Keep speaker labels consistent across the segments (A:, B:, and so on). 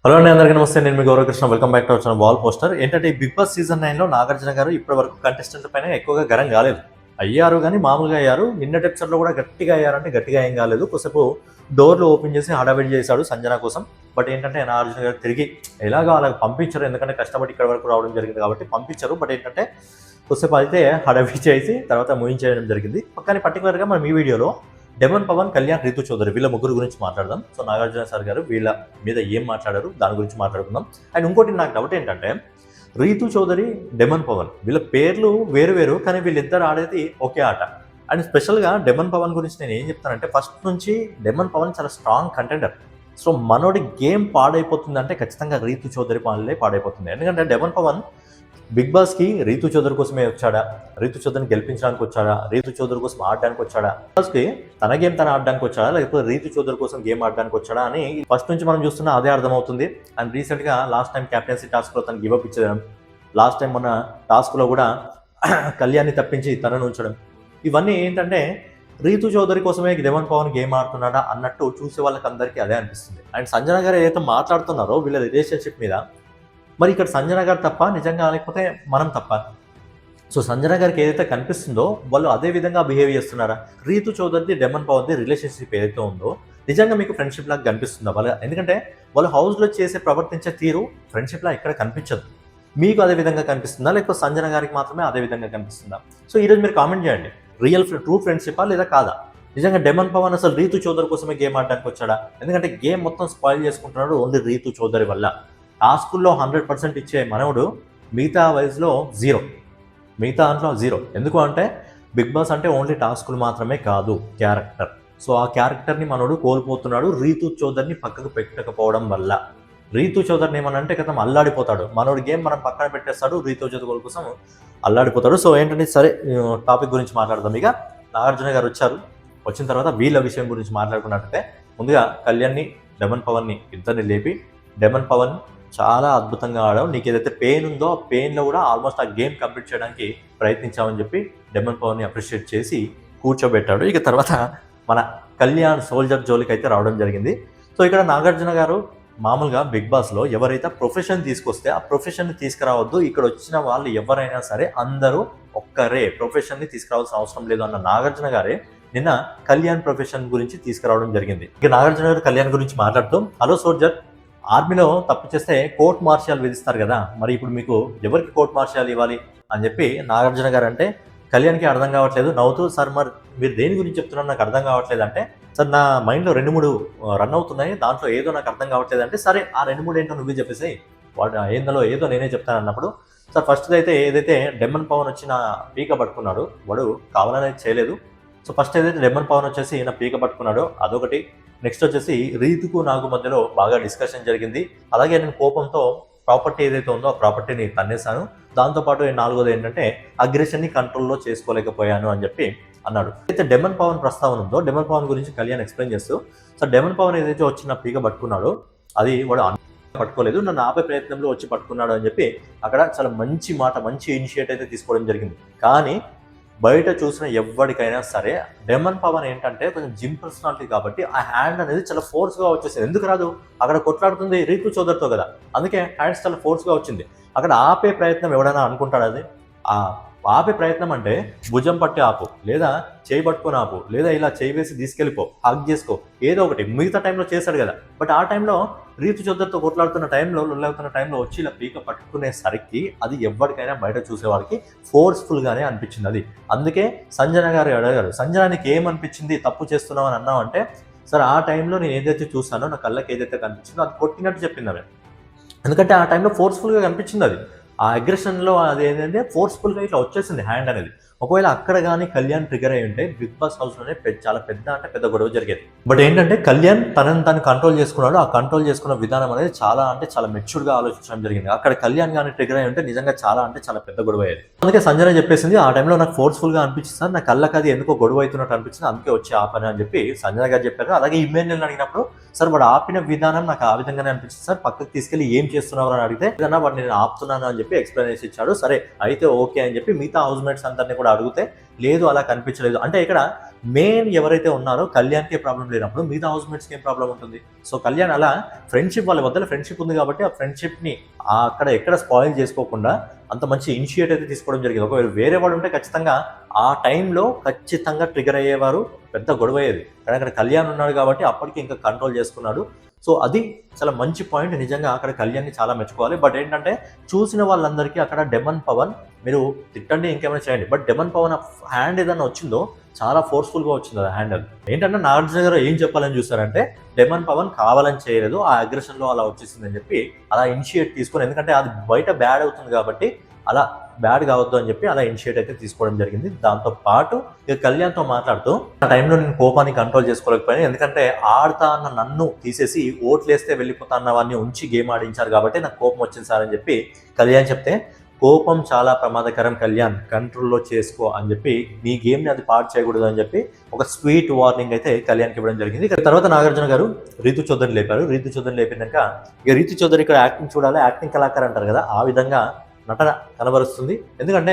A: Hello అండి, అందరికీ నమస్తే. నేను మీ Gaurav Krishna. Welcome back to our channel wall poster. ఏంటంటే బిగ్ బాస్ సీజన్ 9 లో నాగార్జున గారు ఇప్పటి వరకు కంటెస్టెంట్ పైన ఎక్కువగా గరం కాలేదు. అయ్యారు కానీ మామూలుగా అయ్యారు. నిన్నటి ఎపిసోడ్ లో కూడా గట్టిగా అయ్యారంటే గట్టిగా ఏం కాలేదు. కొద్దిసేపు డోర్లు ఓపెన్ చేసి హడావిడి చేశాడు సంజన కోసం. బట్ ఏంటంటే నాగార్జున గారు తిరిగి ఎలాగో అలా పంపించారు. ఎందుకంటే కష్టపడి ఇక్కడ వరకు రావడం జరిగింది కాబట్టి పంపించారు. బట్ ఏంటంటే కొద్దిసేపు అయితే హడావిడి చేసి తర్వాత ముగించేయడం జరిగింది. కానీ పర్టికులర్గా మనం ఈ వీడియోలో డెమన్ పవన్, కళ్యాణ్, రీతు చౌదరి వీళ్ళ ముగ్గురు గురించి మాట్లాడదాం. సో నాగార్జున సార్ గారు వీళ్ళ మీద ఏం మాట్లాడారు దాని గురించి మాట్లాడుకుందాం. అండ్ ఇంకోటి నాకు డౌట్ ఏంటంటే రీతు చౌదరి, డెమన్ పవన్ వీళ్ళ పేర్లు వేరు వేరు, కానీ వీళ్ళిద్దరు ఆడేది ఒకే ఆట. అండ్ స్పెషల్గా డెమన్ పవన్ గురించి నేను ఏం చెప్తానంటే ఫస్ట్ నుంచి డెమన్ పవన్ చాలా స్ట్రాంగ్ కంటెండర్. సో మనోడి గేమ్ పాడైపోతుంది అంటే ఖచ్చితంగా రీతు చౌదరి పాలే పాడైపోతుంది. ఎందుకంటే డెమన్ పవన్ బిగ్ బాస్కి రీతు చౌదరి కోసమే వచ్చాడా, రీతు చౌదరిని గెలిపించడానికి వచ్చాడా, రీతు చౌదరి కోసం ఆడడానికి వచ్చాడా, బాస్కి తన గేమ్ తన ఆడడానికి వచ్చాడా, లేకపోతే రీతు చౌదరి కోసం గేమ్ ఆడడానికి వచ్చాడా అని ఫస్ట్ నుంచి మనం చూస్తున్నా అదే అర్థమవుతుంది. అండ్ రీసెంట్గా లాస్ట్ టైం క్యాప్టెన్సీ టాస్క్లో తను గివప్ ఇచ్చడం, లాస్ట్ టైం మొన్న టాస్క్లో కూడా కళ్యాణ్ని తప్పించి తనను ఉంచడం, ఇవన్నీ ఏంటంటే రీతు చౌదరి కోసమే డెమన్ పవన్ గేమ్ ఆడుతున్నాడా అన్నట్టు చూసే వాళ్ళకి అందరికీ అదే అనిపిస్తుంది. అండ్ సంజన గారు ఏదైతే మాట్లాడుతున్నారో వీళ్ళ రిలేషన్షిప్ మీద, మరి ఇక్కడ సంజన గారు తప్ప నిజంగా, లేకపోతే మనం తప్ప? సో సంజన గారికి ఏదైతే కనిపిస్తుందో వాళ్ళు అదే విధంగా బిహేవ్ చేస్తున్నారా? రీతు చౌదరిది, డెమన్ పవన్ది రిలేషన్షిప్ ఏదైతే ఉందో నిజంగా మీకు ఫ్రెండ్షిప్ లాగా కనిపిస్తుందా వాళ్ళ? ఎందుకంటే వాళ్ళు హౌస్లో ప్రవర్తించే తీరు ఫ్రెండ్షిప్ లా ఇక్కడ కనిపించదు. మీకు అదే విధంగా కనిపిస్తుందా, లేకపోతే సంజన గారికి మాత్రమే అదే విధంగా కనిపిస్తుందా? సో ఈరోజు మీరు కామెంట్ చేయండి. ట్రూ ఫ్రెండ్షిప్పా లేదా కాదా? నిజంగా డెమన్ పవన్ అసలు రీతు చౌదరి కోసమే గేమ్ ఆడడానికి వచ్చాడా? ఎందుకంటే గేమ్ మొత్తం స్పాయిల్ చేసుకుంటున్నాడు ఓన్లీ రీతు చౌదరి వల్ల. టాస్కుల్లో 100% ఇచ్చే మనవుడు మిగతా వయసులో జీరో, మిగతా దాంట్లో జీరో. ఎందుకు అంటే బిగ్ బాస్ అంటే ఓన్లీ టాస్కులు మాత్రమే కాదు, క్యారెక్టర్. సో ఆ క్యారెక్టర్ని మనోడు కోల్పోతున్నాడు రీతు చౌదరిని పక్కకు పెట్టకపోవడం వల్ల. రీతు చౌదరిని ఏమనంటే కదా అల్లాడిపోతాడు. మనోడి గేమ్ మనం పక్కన పెట్టేస్తాడు, రీతు చౌదరి కోసం అల్లాడిపోతాడు. సో ఏంటంటే సరే, టాపిక్ గురించి మాట్లాడదాం. ఇక నాగార్జున గారు వచ్చారు. వచ్చిన తర్వాత వీళ్ళ విషయం గురించి మాట్లాడుకున్నట్టయితే ముందుగా కళ్యాణ్ని, డెమన్ పవన్ని ఇద్దరిని లేపి, డెమన్ పవన్ చాలా అద్భుతంగా ఆడావు, నీకు ఏదైతే పెయిన్ ఉందో ఆ పెయిన్లో కూడా ఆల్మోస్ట్ ఆ గేమ్ కంప్లీట్ చేయడానికి ప్రయత్నించామని చెప్పి డెమన్ పవన్ని అప్రిషియేట్ చేసి కూర్చోబెట్టాడు. ఇక తర్వాత మన కళ్యాణ్ సోల్జర్ జోలికి అయితే రావడం జరిగింది. సో ఇక్కడ నాగార్జున గారు మామూలుగా బిగ్ బాస్లో ఎవరైతే ప్రొఫెషన్ తీసుకొస్తే ఆ ప్రొఫెషన్ని తీసుకురావద్దు, ఇక్కడ వచ్చిన వాళ్ళు ఎవరైనా సరే అందరూ ఒక్కరే, ప్రొఫెషన్ని తీసుకురావాల్సిన అవసరం లేదు అన్న నాగార్జున గారే నిన్న కళ్యాణ్ ప్రొఫెషన్ గురించి తీసుకురావడం జరిగింది. ఇక నాగార్జున గారు కళ్యాణ్ గురించి మాట్లాడుతూ, హలో సోల్జర్, ఆర్మీలో తప్పు చేస్తే కోర్ట్ మార్షియల్ విధిస్తారు కదా, మరి ఇప్పుడు మీకు ఎవరికి కోర్ట్ మార్షియల్ ఇవ్వాలి అని చెప్పి నాగార్జున గారు అంటే కళ్యాణ్కి అర్థం కావట్లేదు. నవ్వుతూ, సార్ మరి మీరు దేని గురించి చెప్తున్నారు నాకు అర్థం కావట్లేదు అంటే, సార్ నా మైండ్లో 2-3 రన్ అవుతున్నాయి, దాంట్లో ఏదో నాకు అర్థం కావట్లేదు అంటే, సరే ఆ 2-3 ఏంటో నువ్వే చెప్పేసి వాడు ఏందో ఏదో నేనే చెప్తాను అన్నప్పుడు, సార్ ఫస్ట్ అయితే ఏదైతే డెమన్ పవన్ వచ్చి నా పీక పట్టుకున్నాడు, వాడు కావాలనే చేయలేదు. సో ఫస్ట్ ఏదైతే డెమన్ పవన్ వచ్చేసి నా పీక పట్టుకున్నాడో అదొకటి. నెక్స్ట్ వచ్చేసి రీతుకు నాకు మధ్యలో బాగా డిస్కషన్ జరిగింది. అలాగే నేను కోపంతో ప్రాపర్టీ ఏదైతే ఉందో ఆ ప్రాపర్టీని తన్నేశాను. దాంతోపాటు 4వది ఏంటంటే అగ్రెషన్ని కంట్రోల్లో చేసుకోలేకపోయాను అని చెప్పి అన్నాడు. అయితే డెమన్ పవన్ ప్రస్తావన ఉందో, డెమన్ పవన్ గురించి కళ్యాణ్ ఎక్స్ప్లెయిన్ చేస్తూ, సో డెమన్ పవన్ ఏదైతే వచ్చిన పీక పట్టుకున్నాడో అది వాడు పట్టుకోలేదు, నన్ను ఆపే ప్రయత్నంలో వచ్చి పట్టుకున్నాడు అని చెప్పి అక్కడ చాలా మంచి మాట, మంచి ఇనిషియేటివ్ అయితే తీసుకోవడం జరిగింది. కానీ బయట చూసిన ఎవరికైనా సరే డెమన్ పవన్ ఏంటంటే కొంచెం జిమ్ పర్సనాలిటీ కాబట్టి ఆ హ్యాండ్ అనేది చాలా ఫోర్స్గా వచ్చేసింది. ఎందుకు రాదు? అక్కడ కొట్లాడుతుంది రీతు చౌదరితో కదా, అందుకే హ్యాండ్స్ చాలా ఫోర్స్గా వచ్చింది. అక్కడ ఆపే ప్రయత్నం ఎవడైనా అనుకుంటాడు? అది ఆపే ప్రయత్నం అంటే భుజం పట్టి ఆపు, లేదా చేయి పట్టుకొని ఆపు, లేదా ఇలా చేయి వేసి తీసుకెళ్ళిపో, హగ్ చేసుకో, ఏదో ఒకటి. మిగతా టైంలో చేశాడు కదా. బట్ ఆ టైంలో రీతు చౌదరితో కొట్లాడుతున్న టైంలో, లొల్లవుతున్న టైంలో వచ్చి ఇలా పీక పట్టుకునేసరికి అది ఎవరికైనా బయట చూసేవాడికి ఫోర్స్ఫుల్గానే అనిపించింది. అది అందుకే సంజన గారు అడిగారు, సంజన నీకు ఏమనిపించింది తప్పు చేస్తున్నావు అని అన్నావు అంటే, సార్ ఆ టైంలో నేను ఏదైతే చూస్తానో నా కళ్ళకి ఏదైతే కనిపించిందో అది కొట్టినట్టు చెప్పింది ఆమె. ఎందుకంటే ఆ టైంలో ఫోర్స్ఫుల్గా కనిపించింది. అది ఆ అగ్రెషన్లో అది ఏంటంటే ఫోర్స్ఫుల్గా ఇట్లా వచ్చేసింది హ్యాండ్ అనేది. ఒకవేళ అక్కడ కానీ కళ్యాణ్ ట్రిగర్ అయి ఉంటే బిగ్ బాస్ హౌస్లోనే చాలా పెద్ద గొడవ జరిగేది. బట్ ఏంటంటే కళ్యాణ్ తను కంట్రోల్ చేసుకున్నాడు. ఆ కంట్రోల్ చేసుకున్న విధానం అనేది చాలా మెచ్యూర్గా ఆలోచించడం జరిగింది. అక్కడ కళ్యాణ్ కానీ ట్రిగర్ అయి ఉంటే నిజంగా చాలా పెద్ద గొడవ అయ్యేది. అందుకే సంజన చెప్పేసింది, ఆ టైంలో నాకు ఫోర్స్ఫుల్గా అనిపించింది సార్, నా కళ్ళకి అది ఎందుకో గొడవ అవుతున్నట్టు అనిపించింది, అందుకే వచ్చి ఆపని అని చెప్పి సంజన గారు చెప్పారు. అలాగే ఇమ్మాన్యుయల్ అడిగినప్పుడు, సార్ వాడు ఆపిన విధానం నాకు ఆ విధంగానే అనిపించింది సార్, పక్కకు తీసుకెళ్లి ఏం చేస్తున్నావు అని అడిగితే ఏదన్నా వాడు నేను ఆపుతున్నాను అని చెప్పి ఎక్స్ప్లెనేషన్ ఇచ్చాడు. సరే అయితే ఓకే అని చెప్పి మిగతా హౌస్ మేట్స్ అందరినీ కూడా అడిగితే లేదు అలా కనిపించలేదు అంటే ఇక్కడ మెయిన్ ఎవరైతే ఉన్నారో కళ్యాణ్కి ప్రాబ్లం లేనప్పుడు మిగతా హౌస్ మేట్స్కి ఏం ప్రాబ్లం ఉంటుంది. సో కళ్యాణ్ అలా ఫ్రెండ్షిప్, వాళ్ళ మధ్యలో ఫ్రెండ్షిప్ ఉంది కాబట్టి ఆ ఫ్రెండ్షిప్ని అక్కడ ఎక్కడ స్పాయిల్ చేసుకోకుండా అంత మంచి ఇనిషియేట్ అయితే తీసుకోవడం జరిగింది. ఒకవేళ వేరే వాడు ఉంటే ఖచ్చితంగా ఆ టైంలో ఖచ్చితంగా ట్రిగర్ అయ్యేవారు, పెద్ద గొడవ అయ్యేది. కానీ అక్కడ కళ్యాణ్ ఉన్నాడు కాబట్టి అప్పటికి ఇంకా కంట్రోల్ చేసుకున్నాడు. సో అది చాలా మంచి పాయింట్. నిజంగా అక్కడ కళ్యాణ్ని చాలా మెచ్చుకోవాలి. బట్ ఏంటంటే చూసిన వాళ్ళందరికీ అక్కడ డెమన్ పవన్, మీరు తిట్టండి ఇంకేమైనా చేయండి, బట్ డెమన్ పవన్ హ్యాండ్ ఏదైనా వచ్చిందో చాలా ఫోర్స్ఫుల్గా వచ్చింది అది హ్యాండిల్. ఏంటంటే నాగార్జున గారు ఏం చెప్పాలని చూస్తారంటే డెమన్ పవన్ కావాలని చేయలేదు, ఆ అగ్రెషన్లో అలా వచ్చేసిందని చెప్పి అలా ఇనిషియేట్ తీసుకొని, ఎందుకంటే అది బయట బ్యాడ్ అవుతుంది కాబట్టి అలా బ్యాడ్ కావద్దు అని చెప్పి అలా ఇనిషియేట్ అయితే తీసుకోవడం జరిగింది. దాంతో పాటు ఇక కళ్యాణ్తో మాట్లాడుతూ ఆ టైంలో నేను కోపాన్ని కంట్రోల్ చేసుకోలేకపోయాను, ఎందుకంటే ఆడతా అన్న నన్ను తీసేసి ఓట్లేస్తే వెళ్ళిపోతా అన్న వాడిని ఉంచి గేమ్ ఆడించారు కాబట్టి నాకు కోపం వచ్చింది సార్ అని చెప్పి కళ్యాణ్ చెప్తే, కోపం చాలా ప్రమాదకరం కళ్యాణ్, కంట్రోల్లో చేసుకో అని చెప్పి, నీ గేమ్ని అది పాడు చేయకూడదు అని చెప్పి ఒక స్వీట్ వార్నింగ్ అయితే కళ్యాణ్కి ఇవ్వడం జరిగింది. ఇక తర్వాత నాగార్జున గారు రీతు చౌదరిని లేపారు. రీతు చౌదరిని లేపినాక ఇక రీతు చౌదరి ఇక్కడ యాక్టింగ్ చూడాలి, యాక్టింగ్ కళాకారు అంటారు కదా, ఆ విధంగా నటన కనబరుస్తుంది. ఎందుకంటే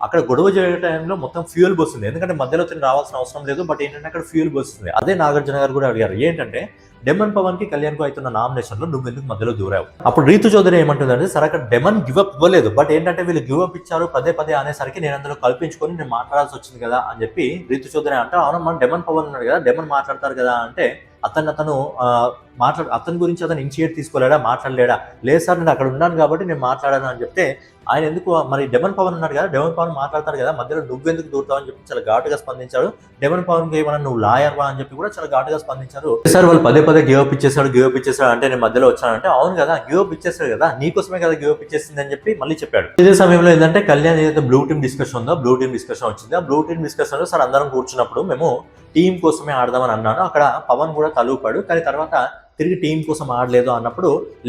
A: అక్కడ గొడవ జరిగే టైంలో మొత్తం ఫ్యూయల్ బస్సుంది, ఎందుకంటే మధ్యలో తిని రావాల్సిన అవసరం లేదు, బట్ ఏంటంటే అక్కడ ఫ్యూయల్ బస్సుంది. అదే నాగార్జున గారు కూడా అడిగారు, ఏంటంటే డెమన్ పవన్ కి కళ్యాణ్ కు అవుతున్న నామినేషన్ లో నువ్వు ఎందుకు మధ్యలో దూరావు. అప్పుడు రీతు చౌదరి ఏమంటుందంటే, సరే అక్కడ డెమన్ గివప్ ఇవ్వలేదు, బట్ ఏంటంటే వీళ్ళు గివప్ ఇచ్చారు పదే పదే అనేసరికి నేను అందులో కల్పించుకొని నేను మాట్లాడాల్సి వచ్చింది కదా అని చెప్పి రీతు చౌదరి అంటే, అవును మన డెమన్ పవన్ ఉన్నాడు కదా, డెమన్ మాట్లాడతారు కదా అంటే అతని గురించి అతను ఇనిషియేట్ తీసుకోలేడా, మాట్లాడలేడా, లేదు సార్ నేను అక్కడ ఉన్నాను కాబట్టి నేను మాట్లాడాను అని చెప్తే, ఆయన ఎందుకు మరి డెమన్ పవన్ ఉన్నాడు కదా, డెమన్ పవన్ మాట్లాడతారు కదా, మధ్యలో నువ్వెందుకు దూరుతావు అని చెప్పి చాలా ఘాటుగా స్పందించాడు. డెమన్ పవన్ కి ఏమన్నా నువ్వు లాయర్వా అని చెప్పి కూడా చాలా ఘాటుగా స్పందించారు. సార్ వాళ్ళు పదే పదే గివప్ ఇచ్చేసాడు అంటే నేను మధ్యలో వచ్చానంటే, అవును కదా గివప్ ఇచ్చేసాడు కదా, నీకోసమే కదా గివప్ ఇచ్చేసింది అని చెప్పి మళ్ళీ చెప్పాడు. ఇదే సమయంలో ఏంటంటే కళ్యాణ్ ఏదైతే బ్లూ టీమ్ డిస్కషన్ ఉందో, బ్లూ టీమ్ డిస్కషన్ వచ్చింది. ఆ బ్లూ టీమ్ డిస్కషన్ లో సార్ అందరం కూర్చున్నప్పుడు మేము టీం కోసమే ఆడదామని అన్నాను, అక్కడ పవన్ కూడా తలూపాడు, కానీ తర్వాత తిరిగి టీం కోసం ఆడలేదు అన్నప్పుడు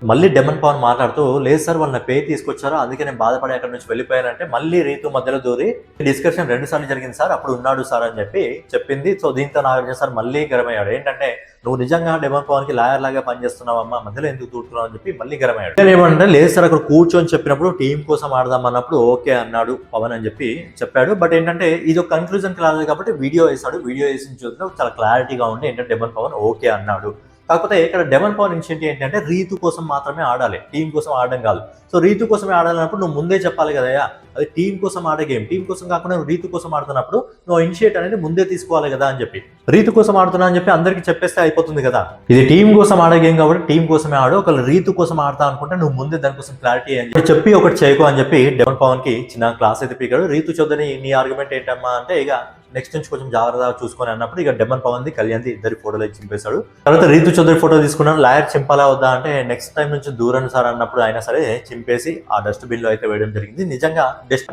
A: మళ్ళీ డెమన్ పవన్ మాట్లాడుతూ, లేదు సార్ వాళ్ళ పేరు తీసుకొచ్చారు అందుకే నేను బాధపడి అక్కడ నుంచి వెళ్ళిపోయానంటే, మళ్ళీ రీతు మధ్యలో దూరి డిస్కషన్ 2 సార్లు జరిగింది సార్, అప్పుడు ఉన్నాడు సార్ అని చెప్పి చెప్పింది. సో దీంతో నాగార్జున సార్ మళ్ళీ గరమయ్యాడు, ఏంటంటే నువ్వు నిజంగా డెమన్ పవన్ కి లాయర్ లాగా పనిచేస్తున్నావు అమ్మా, మధ్యలో ఎందుకు దూరుతున్నావు అని చెప్పి మళ్ళీ గరమయ్యాడు. ఏమంటే లేదు సార్ అక్కడ కూర్చొని చెప్పినప్పుడు టీం కోసం ఆడదాం అన్నప్పుడు ఓకే అన్నాడు పవన్ అని చెప్పి చెప్పాడు. బట్ ఏంటంటే ఇది ఒక కన్క్లూజన్ కి రాలేదు కాబట్టి వీడియో వేసాడు, వీడియో వేసిన చూస్తే చాలా క్లారిటీగా ఉంది ఏంటంటే డెమన్ పవన్ ఓకే అన్నాడు. కాకపోతే ఇక్కడ డెమన్ పవన్ ఇనిషియేటివ్ ఏంటంటే రీతు కోసం మాత్రమే ఆడాలి, టీం కోసం ఆడడం కాదు. సో రీతు కోసమే ఆడాలన్నప్పుడు నువ్వు ముందే చెప్పాలి కదయ్యా, అది టీం కోసం ఆడే గేమ్, టీం కోసం కాకుండా నువ్వు రీతు కోసం ఆడుతున్నప్పుడు నువ్వు ఇనిషియేట్ అనేది ముందే తీసుకోవాలి కదా అని చెప్పి, రీతు కోసం ఆడుతున్నా అని చెప్పి అందరికి చెప్పేస్తే అయిపోతుంది కదా. ఇది టీం కోసం ఆడే గేమ్ కాబట్టి టీం కోసమే ఆడు, ఒకవేళ రీతు కోసం ఆడతా అనుకుంటే నువ్వు ముందే దానికోసం క్లారిటీ అని చెప్పి ఒకటి చేయకు అని చెప్పి డెమన్ పవన్ కి చిన్న క్లాస్ అయితే పీకాడు. రీతు చౌదరి నీ ఆర్గ్యుమెంట్ ఏంటమ్మా అంటే, ఇక నెక్స్ట్ నుంచి కొంచెం జాగ్రత్తగా చూసుకొని అన్నప్పుడు ఇక డెమన్ పవన్ ది కళ్యాణ్ ఇద్దరి ఫోటోలు చింపేశాడు. తర్వాత రీతు చౌదరి ఫోటో తీసుకున్నాడు, లాయర్ చింపాలా వద్దా అంటే నెక్స్ట్ టైం నుంచి దూరం సార్ అన్నప్పుడు అయినా సరే చింపేసి ఆ డస్ట్బిన్ లో అయితే వేయడం జరిగింది. నిజంగా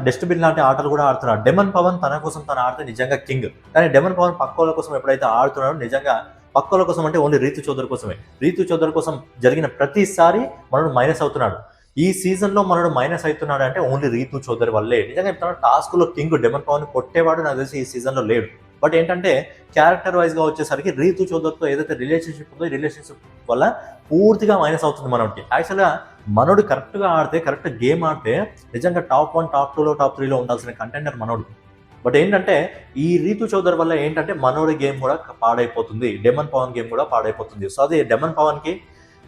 A: డస్ట్బిన్ లాంటి ఆటలు కూడా ఆడుతున్నాడు డెమన్ పవన్, తన కోసం తను ఆడితే నిజంగా కింగ్. కానీ డెమన్ పవన్ పక్కోళ్ళ కోసం ఎప్పుడైతే ఆడుతున్నాడో, నిజంగా పక్కోళ్ళ కోసం అంటే ఓన్లీ రీతు చౌదరి కోసమే, రీతు చౌదరి కోసం జరిగిన ప్రతిసారి మనడు మైనస్ అవుతున్నాడు. ఈ సీజన్ లో మనడు మైనస్ అవుతున్నాడు అంటే ఓన్లీ రీతు చౌదరి వల్లే. నిజంగా చెప్తున్నాడు టాస్క్ లో కింగ్ డెమన్ పవన్ కొట్టేవాడు నాకు తెలిసి ఈ సీజన్ లో లేడు. బట్ ఏంటంటే క్యారెక్టర్ వైజ్ గా వచ్చేసరికి రీతు చౌదరితో ఏదైతే రిలేషన్షిప్ ఉందో, ఈ రిలేషన్షిప్ వల్ల పూర్తిగా మైనస్ అవుతుంది మనోడికి. యాక్చువల్గా మనోడు కరెక్ట్ గా ఆడితే, కరెక్ట్ గేమ్ ఆడితే నిజంగా టాప్ 1, టాప్ 2లో, టాప్ 3లో ఉండాల్సిన కంటెండర్ మనోడు. బట్ ఏంటంటే ఈ రీతు చౌదరి వల్ల ఏంటంటే మనోడి గేమ్ కూడా పాడైపోతుంది, డెమన్ పవన్ గేమ్ కూడా పాడైపోతుంది. సో అది డెమన్ పవన్ కి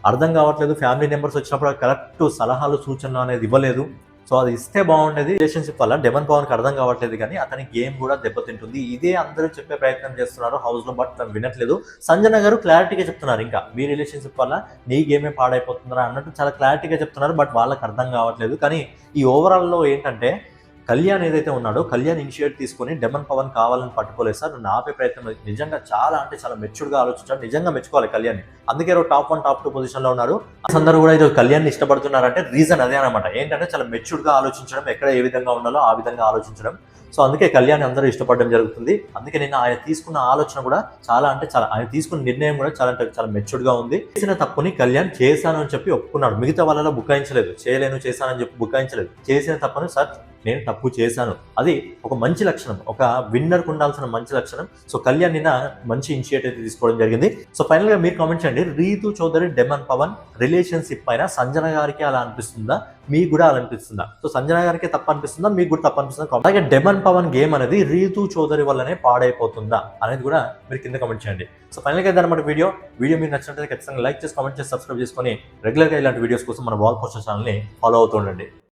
A: అర్థం కావట్లేదు. ఫ్యామిలీ మెంబర్స్ వచ్చినప్పుడు కరెక్ట్ సలహాలు సూచనలు అనేది ఇవ్వలేదు. సో అది ఇస్తే బాగుండేది. రిలేషన్షిప్ వల్ల డెమన్ పవన్కి అర్థం కావట్లేదు, కానీ అతని గేమ్ కూడా దెబ్బతింటుంది. ఇదే అందరూ చెప్పే ప్రయత్నం చేస్తున్నారు హౌస్ లో, బట్ తను వినట్లేదు. సంజన గారు క్లారిటీగా చెప్తున్నారు, ఇంకా మీ రిలేషన్షిప్ వల్ల నీ గేమే పాడైపోతుందా అన్నట్టు చాలా క్లారిటీగా చెప్తున్నారు, బట్ వాళ్ళకి అర్థం కావట్లేదు. కానీ ఈ ఓవరాల్ లో ఏంటంటే కళ్యాణ్ ఏదైతే ఉన్నాడో, కళ్యాణ్ ఇనిషియేట్ తీసుకొని డెమన్ పవన్ కావాలని పట్టుకోలేదు సార్, నన్ను ఆపే ప్రయత్నం నిజంగా చాలా అంటే చాలా మెచ్యూర్గా ఆలోచించాడు. నిజంగా మెచ్చుకోవాలి కళ్యాణ్. అందుకే టాప్ 1, టాప్ 2 పొజిషన్లో ఉన్నారు. అందరూ కూడా ఇది కళ్యాణ్ ఇష్టపడుతున్నారంటే రీజన్ అదే అనమాట. ఏంటంటే చాలా మెచ్యూర్గా ఆలోచించడం, ఎక్కడ ఏ విధంగా ఉండాలో ఆ విధంగా ఆలోచించడం. సో అందుకే కళ్యాణ్ అందరూ ఇష్టపడడం జరుగుతుంది. అందుకే నేను ఆయన తీసుకున్న ఆలోచన కూడా చాలా అంటే చాలా, ఆయన తీసుకున్న నిర్ణయం కూడా చాలా అంటే చాలా మెచ్యూర్గా ఉంది. చేసిన తప్పుని కళ్యాణ్ చేశాను అని చెప్పి ఒప్పుకున్నాడు. మిగతా వాళ్ళలో బుకాయించలేదు, చేయలేను చేశానని చెప్పి బుకాయించలేదు. చేసిన తప్పుని సార్ నేను తప్పు చేశాను. అది ఒక మంచి లక్షణం, ఒక విన్నర్కు ఉండాల్సిన మంచి లక్షణం. సో కళ్యాణ్ నిన్న మంచి ఇనిషియేటివ్ తీసుకోవడం జరిగింది. సో ఫైనల్ గా మీరు కామెంట్ చేయండి, రీతు చౌదరి డెమన్ పవన్ రిలేషన్షిప్ పైన సంజన గారికి అలా అనిపిస్తుందా, మీకు కూడా అలా అనిపిస్తుందా? సో సంజన గారికి తప్పు అనిపిస్తుందా, మీకు కూడా తప్పు అనిపిస్తుందా? అలాగే డెమన్ పవన్ గేమ్ అనేది రీతు చౌదరి వల్లనే పాడైపోతుందా అనేది కూడా మీరు కింద కామెంట్ చేయండి. సో ఫైనల్ గా ఇదన్నమాట వీడియో మీకు నచ్చినట్లయితే ఖచ్చితంగా లైక్ చేసి కామెంట్ చేసి సబ్స్క్రైబ్ చేసుకొని రెగ్యులర్ గా ఇలాంటి వీడియోస్ కోసం మన వాల్ పోస్టర్ ఛానల్ ని ఫాలో అవుతూ ఉండండి.